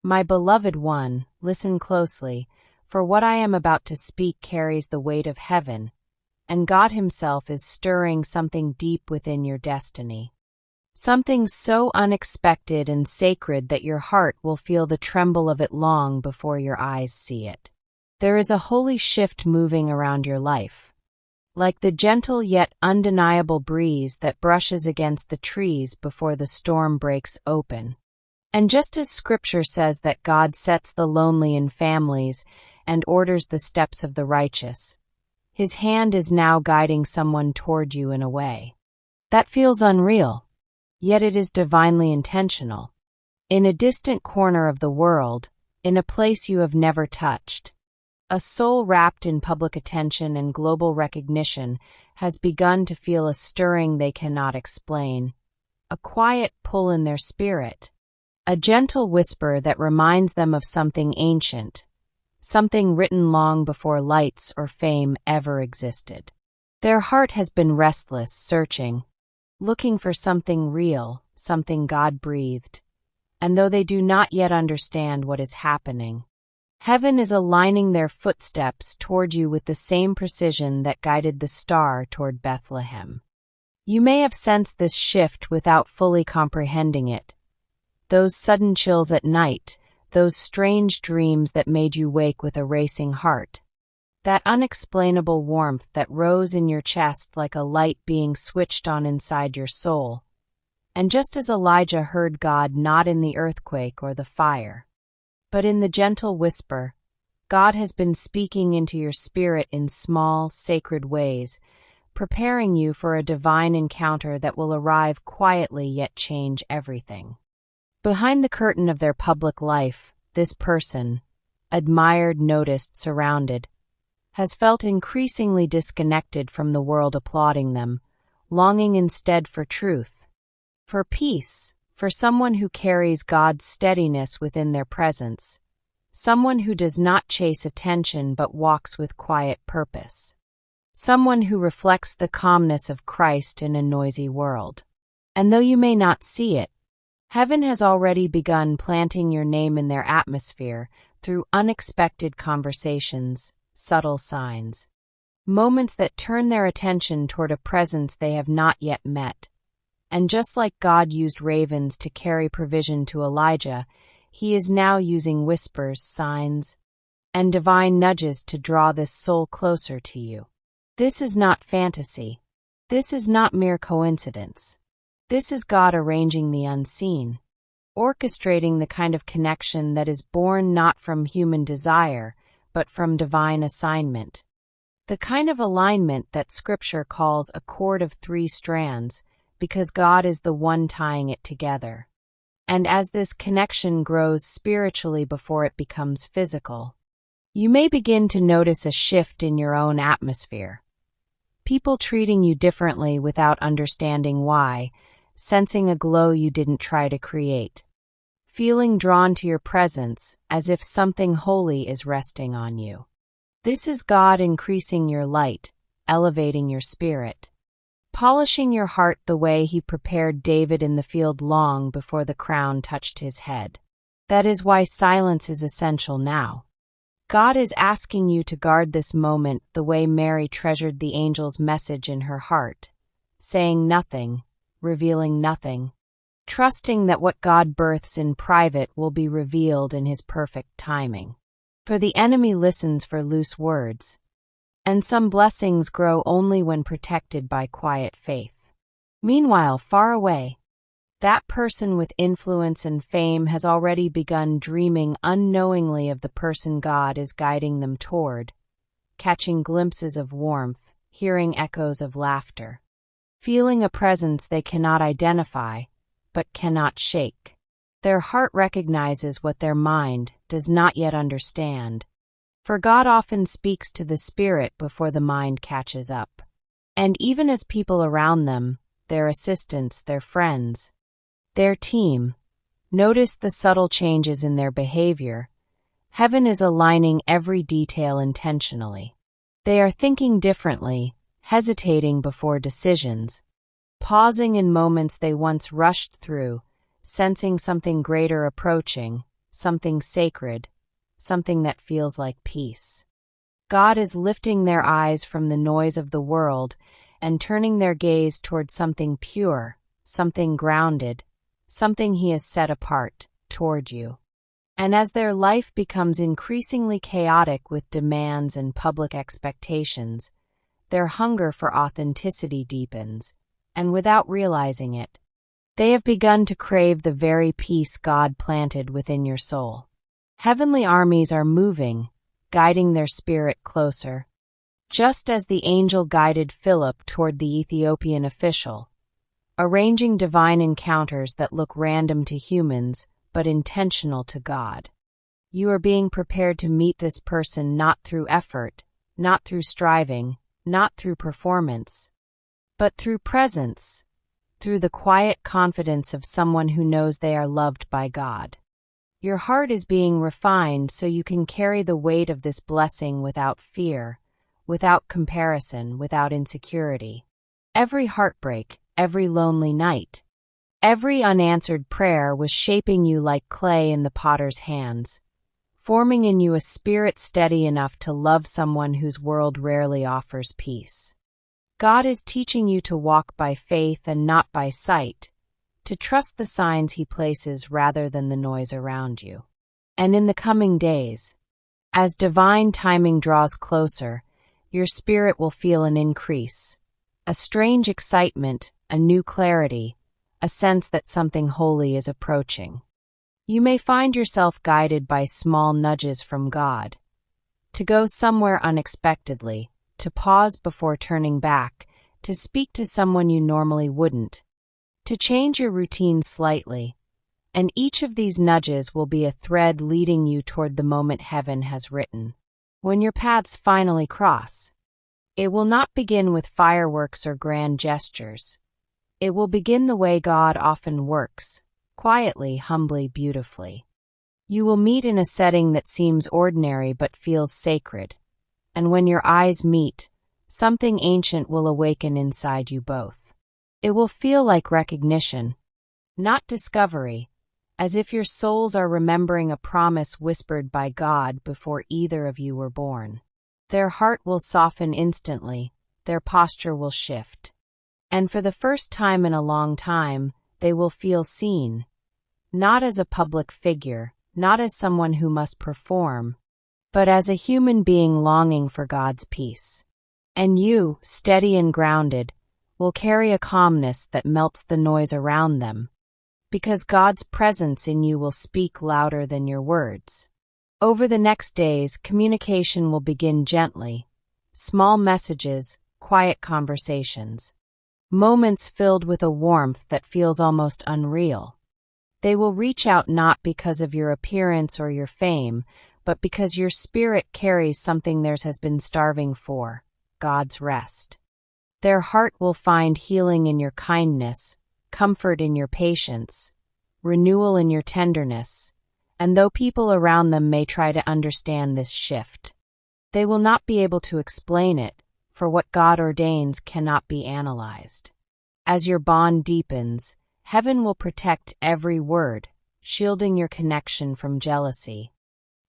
My beloved one, listen closely, for what I am about to speak carries the weight of heaven, and God Himself is stirring something deep within your destiny. Something so unexpected and sacred that your heart will feel the tremble of it long before your eyes see it. There is a holy shift moving around your life, like the gentle yet undeniable breeze that brushes against the trees before the storm breaks open. And just as Scripture says that God sets the lonely in families and orders the steps of the righteous, His hand is now guiding someone toward you in a way that feels unreal, yet it is divinely intentional. In a distant corner of the world, in a place you have never touched, a soul wrapped in public attention and global recognition has begun to feel a stirring they cannot explain, a quiet pull in their spirit, a gentle whisper that reminds them of something ancient, something written long before lights or fame ever existed. Their heart has been restless, searching, looking for something real, something God-breathed, and though they do not yet understand what is happening, heaven is aligning their footsteps toward you with the same precision that guided the star toward Bethlehem. You may have sensed this shift without fully comprehending it. Those sudden chills at night, those strange dreams that made you wake with a racing heart, that unexplainable warmth that rose in your chest like a light being switched on inside your soul. And just as Elijah heard God not in the earthquake or the fire, but in the gentle whisper, God has been speaking into your spirit in small, sacred ways, preparing you for a divine encounter that will arrive quietly yet change everything. Behind the curtain of their public life, this person, admired, noticed, surrounded, has felt increasingly disconnected from the world applauding them, longing instead for truth, for peace, for someone who carries God's steadiness within their presence, someone who does not chase attention but walks with quiet purpose, someone who reflects the calmness of Christ in a noisy world. And though you may not see it, heaven has already begun planting your name in their atmosphere through unexpected conversations, subtle signs, moments that turn their attention toward a presence they have not yet met. And just like God used ravens to carry provision to Elijah, He is now using whispers, signs, and divine nudges to draw this soul closer to you. This is not fantasy. This is not mere coincidence. This is God arranging the unseen, orchestrating the kind of connection that is born not from human desire, but from divine assignment. The kind of alignment that Scripture calls a cord of 3 strands, because God is the one tying it together. And as this connection grows spiritually before it becomes physical, you may begin to notice a shift in your own atmosphere. People treating you differently without understanding why, sensing a glow you didn't try to create, feeling drawn to your presence as if something holy is resting on you. This is God increasing your light, elevating your spirit, polishing your heart the way He prepared David in the field long before the crown touched his head. That is why silence is essential now. God is asking you to guard this moment the way Mary treasured the angel's message in her heart, saying nothing, revealing nothing, trusting that what God births in private will be revealed in His perfect timing. For the enemy listens for loose words, and some blessings grow only when protected by quiet faith. Meanwhile, far away, that person with influence and fame has already begun dreaming unknowingly of the person God is guiding them toward, catching glimpses of warmth, hearing echoes of laughter, feeling a presence they cannot identify, but cannot shake. Their heart recognizes what their mind does not yet understand. For God often speaks to the spirit before the mind catches up. And even as people around them, their assistants, their friends, their team, notice the subtle changes in their behavior, heaven is aligning every detail intentionally. They are thinking differently, hesitating before decisions, pausing in moments they once rushed through, sensing something greater approaching, something sacred, something that feels like peace. God is lifting their eyes from the noise of the world and turning their gaze toward something pure, something grounded, something He has set apart toward you. And as their life becomes increasingly chaotic with demands and public expectations, their hunger for authenticity deepens, and without realizing it, they have begun to crave the very peace God planted within your soul. Heavenly armies are moving, guiding their spirit closer. Just as the angel guided Philip toward the Ethiopian official, arranging divine encounters that look random to humans but intentional to God. You are being prepared to meet this person not through effort, not through striving, not through performance, but through presence, through the quiet confidence of someone who knows they are loved by God. Your heart is being refined so you can carry the weight of this blessing without fear, without comparison, without insecurity. Every heartbreak, every lonely night, every unanswered prayer was shaping you like clay in the potter's hands, forming in you a spirit steady enough to love someone whose world rarely offers peace. God is teaching you to walk by faith and not by sight, to trust the signs He places rather than the noise around you. And in the coming days, as divine timing draws closer, your spirit will feel an increase, a strange excitement, a new clarity, a sense that something holy is approaching. You may find yourself guided by small nudges from God, to go somewhere unexpectedly, to pause before turning back, to speak to someone you normally wouldn't, to change your routine slightly, and each of these nudges will be a thread leading you toward the moment heaven has written. When your paths finally cross, it will not begin with fireworks or grand gestures. It will begin the way God often works, quietly, humbly, beautifully. You will meet in a setting that seems ordinary but feels sacred, and when your eyes meet, something ancient will awaken inside you both. It will feel like recognition, not discovery, as if your souls are remembering a promise whispered by God before either of you were born. Their heart will soften instantly, their posture will shift. And for the first time in a long time, they will feel seen, not as a public figure, not as someone who must perform, but as a human being longing for God's peace. And you, steady and grounded, will carry a calmness that melts the noise around them, because God's presence in you will speak louder than your words. Over the next days, communication will begin gently, small messages, quiet conversations, moments filled with a warmth that feels almost unreal. They will reach out not because of your appearance or your fame, but because your spirit carries something theirs has been starving for, God's rest. Their heart will find healing in your kindness, comfort in your patience, renewal in your tenderness, and though people around them may try to understand this shift, they will not be able to explain it, for what God ordains cannot be analyzed. As your bond deepens, heaven will protect every word, shielding your connection from jealousy,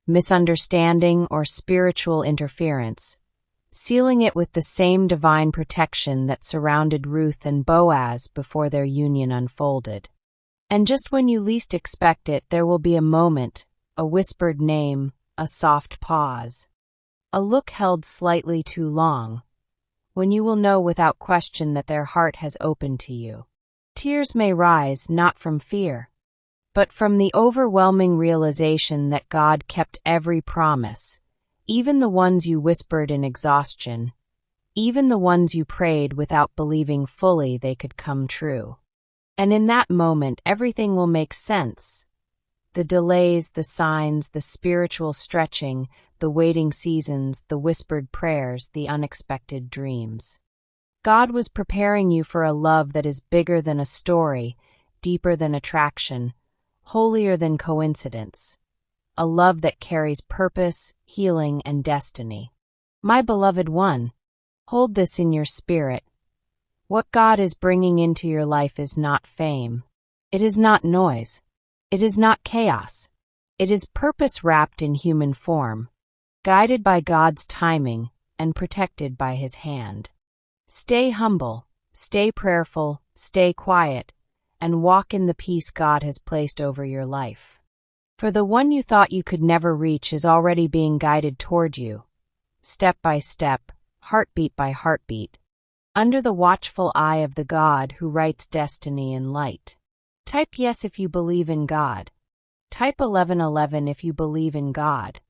misunderstanding, or spiritual interference, sealing it with the same divine protection that surrounded Ruth and Boaz before their union unfolded. And just when you least expect it, there will be a moment, a whispered name, a soft pause, a look held slightly too long, when you will know without question that their heart has opened to you. Tears may rise not from fear, but from the overwhelming realization that God kept every promise, even the ones you whispered in exhaustion, even the ones you prayed without believing fully they could come true. And in that moment, everything will make sense. The delays, the signs, the spiritual stretching, the waiting seasons, the whispered prayers, the unexpected dreams. God was preparing you for a love that is bigger than a story, deeper than attraction, holier than coincidence. A love that carries purpose, healing, and destiny. My beloved one, hold this in your spirit. What God is bringing into your life is not fame. It is not noise. It is not chaos. It is purpose wrapped in human form, guided by God's timing and protected by His hand. Stay humble, stay prayerful, stay quiet, and walk in the peace God has placed over your life. For the one you thought you could never reach is already being guided toward you, step by step, heartbeat by heartbeat, under the watchful eye of the God who writes destiny in light. Type yes if you believe in God. Type 1111 if you believe in God.